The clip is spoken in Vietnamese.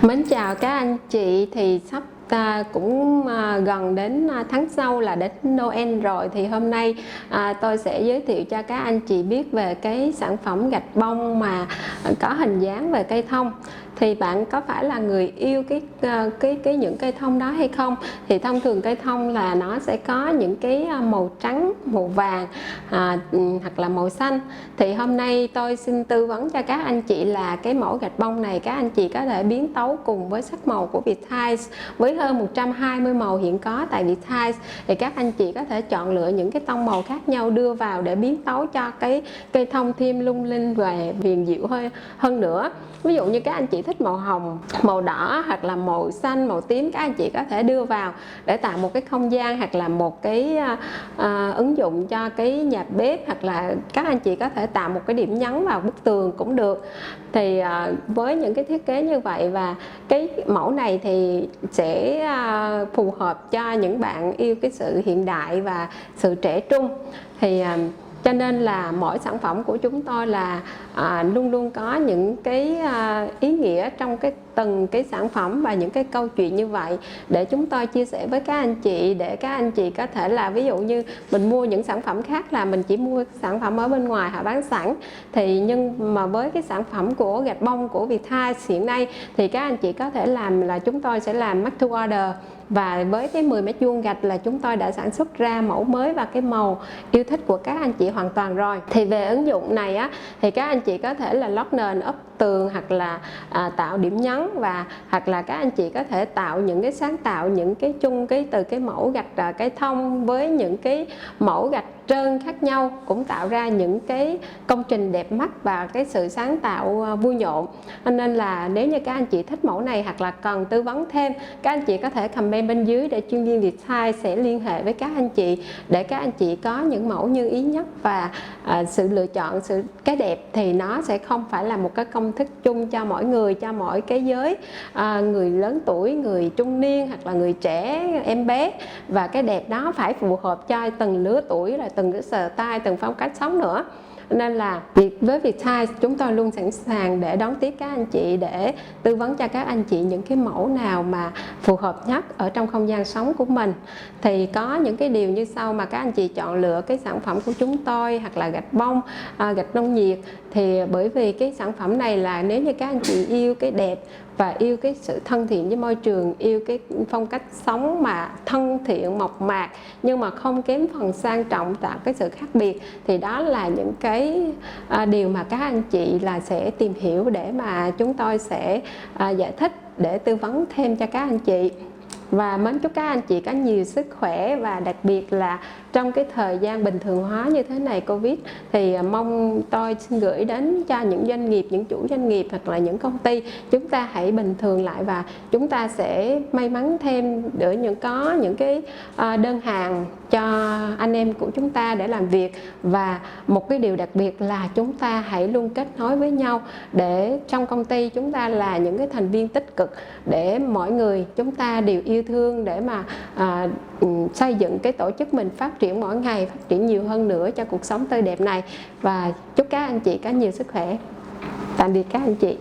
Mến chào các anh chị, thì sắp cũng gần đến tháng sau là đến Noel rồi, thì hôm nay tôi sẽ giới thiệu cho các anh chị biết về cái sản phẩm gạch bông mà có hình dáng về cây thông. Thì bạn có phải là người yêu những cây thông đó hay không? Thì thông thường cây thông là nó sẽ có những cái màu trắng, màu vàng hoặc là màu xanh. Thì hôm nay tôi xin tư vấn cho các anh chị là cái mẫu gạch bông này các anh chị có thể biến tấu cùng với sắc màu của Vietiles. Với hơn 120 màu hiện có tại Vietiles thì các anh chị có thể chọn lựa những cái tông màu khác nhau đưa vào để biến tấu cho cái cây thông thêm lung linh và huyền diệu hơn nữa. Ví dụ như các anh chị thích màu hồng, màu đỏ hoặc là màu xanh, màu tím, các anh chị có thể đưa vào để tạo một cái không gian hoặc là một cái ứng dụng cho cái nhà bếp, hoặc là các anh chị có thể tạo một cái điểm nhấn vào bức tường cũng được. Thì với những cái thiết kế như vậy và cái mẫu này thì sẽ phù hợp cho những bạn yêu cái sự hiện đại và sự trẻ trung. Thì cho nên là mỗi sản phẩm của chúng tôi là luôn luôn có những cái ý nghĩa trong từng cái sản phẩm và những cái câu chuyện như vậy để chúng tôi chia sẻ với các anh chị, để các anh chị có thể là ví dụ như mình mua những sản phẩm khác là mình chỉ mua sản phẩm ở bên ngoài họ bán sẵn, thì nhưng mà với cái sản phẩm của gạch bông của Vietiles hiện nay thì các anh chị có thể làm là chúng tôi sẽ làm made to order, và với cái 10 mét vuông gạch là chúng tôi đã sản xuất ra mẫu mới và cái màu yêu thích của các anh chị hoàn toàn rồi. Thì về ứng dụng này á thì các anh chị có thể là lót nền, ốp tường, hoặc là tạo điểm nhấn, và hoặc là các anh chị có thể tạo những cái sáng tạo những cái chung từ cái mẫu gạch cây thông với những cái mẫu gạch trơn khác nhau, cũng tạo ra những cái công trình đẹp mắt và cái sự sáng tạo vui nhộn. Nên là nếu như các anh chị thích mẫu này hoặc là cần tư vấn thêm, các anh chị có thể comment bên dưới để chuyên viên Vietiles sẽ liên hệ với các anh chị để các anh chị có những mẫu như ý nhất. Và sự lựa chọn cái đẹp thì nó sẽ không phải là một cái công thức chung cho mỗi người, cho mỗi cái giới, người lớn tuổi, người trung niên hoặc là người trẻ, em bé, và cái đẹp đó phải phù hợp cho từng lứa tuổi, là từng cái style, từng phong cách sống nữa. Nên là với Vietiles chúng tôi luôn sẵn sàng để đón tiếp các anh chị, để tư vấn cho các anh chị những cái mẫu nào mà phù hợp nhất ở trong không gian sống của mình. Thì có những cái điều như sau mà các anh chị chọn lựa cái sản phẩm của chúng tôi, hoặc là gạch bông, gạch nông nhiệt, thì bởi vì cái sản phẩm này là nếu như các anh chị yêu cái đẹp và yêu cái sự thân thiện với môi trường, yêu cái phong cách sống mà thân thiện, mộc mạc nhưng mà không kém phần sang trọng, tạo cái sự khác biệt, thì đó là những cái điều mà các anh chị là sẽ tìm hiểu để mà chúng tôi sẽ giải thích để tư vấn thêm cho các anh chị. Và mến chúc các anh chị có nhiều sức khỏe, và đặc biệt là trong cái thời gian bình thường hóa như thế này Covid, thì mong tôi xin gửi đến cho những doanh nghiệp, những chủ doanh nghiệp hoặc là những công ty, chúng ta hãy bình thường lại và chúng ta sẽ may mắn thêm để có những cái đơn hàng cho anh em của chúng ta để làm việc. Và một cái điều đặc biệt là chúng ta hãy luôn kết nối với nhau, để trong công ty chúng ta là những cái thành viên tích cực, để mọi người chúng ta đều yêu thương để mà xây dựng cái tổ chức mình phát triển mỗi ngày, phát triển nhiều hơn nữa cho cuộc sống tươi đẹp này. Và chúc các anh chị có nhiều sức khỏe. Tạm biệt các anh chị.